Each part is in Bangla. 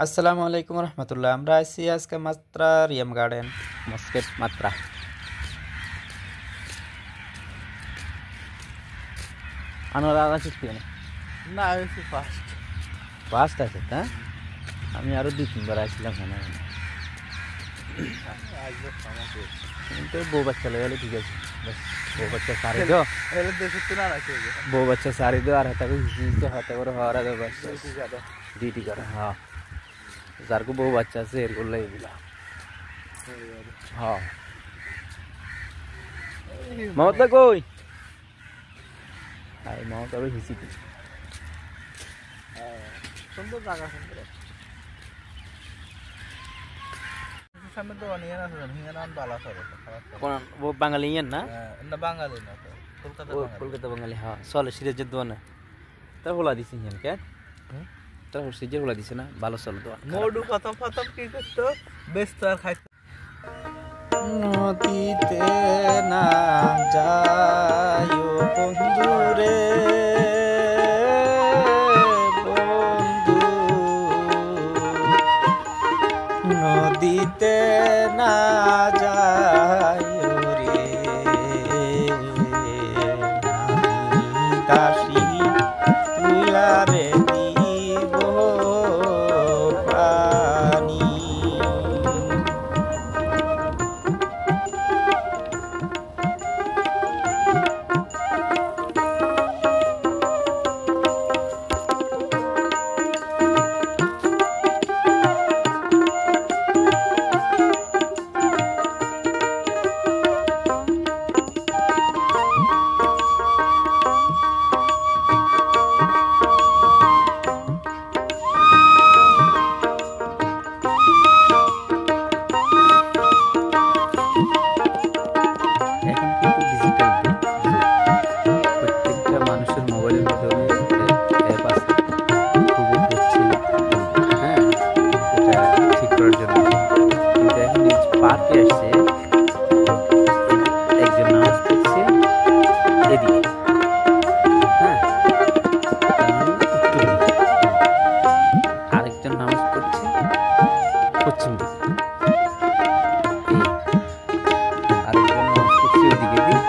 আসসালামু আলাইকুম রহমতুল্লাহ। আমরা আছি আজকে মাত্রা রিয়াম গার্ডেন মস্কেট মাত্রা। আনোয়ার আছিস কেন? না হয়েছে ফার্স্ট ফার্স্ট আছে তা আমি আরো 2-3 বার আসছিলাম এখানে। কিন্তু বউ বাচ্চা লেগে ঠিক আছে, বউ বাচ্চা সারি দো, বউ বাচ্চা সারি দো আর হাতে হাতে করে হওয়ার আগে বাস ডিউটি করে। হ্যাঁ, যার কো বউ বাচ্চা আছে এর করলে এগুলা। হ্যাঁ মমতা কই? হাই মমতা আবার হিসি কি সুন্দর জায়গা, সুন্দর সামনে তো অনিয়ন আছে, হিঙ্গান বালা সরে কোন ও বাঙালি ইয়ান না? না বাঙালি না তো, কলকাতা কলকাতা বাঙালি। হ্যাঁ চলে সিরাজের দোয়ানে তার হোলা দিছে হিয়ান কে তার সিরাজের হোলা দিছে না, ভালো চলে দোয়ান। মোডু খতম খতম কি করতো ব্যস্ত আর খাইতো। নদীতে না যায়ো বন্ধুরে, বন্ধু নদীতে না যায়ো রে, আমি দাসী তুলারে দিব পানি। পার্কে আসছে একজন নামাজ পড়ছে এদিকে, হ্যাঁ আরেকজন নামাজ পড়ছে পশ্চিম দিকে, আরেকজন নামাজ পড়ছে ওদিকে দিক।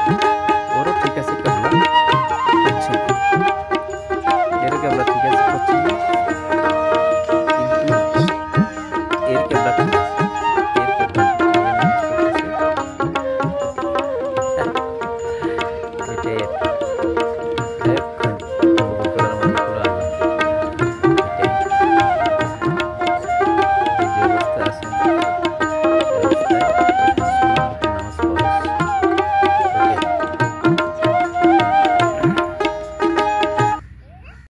ওরও ঠিক আছে কেবলা পশ্চিম, এরও কেবলা ঠিক আছে পশ্চিম, কিন্তু এর কেবলা ঠিক আছে।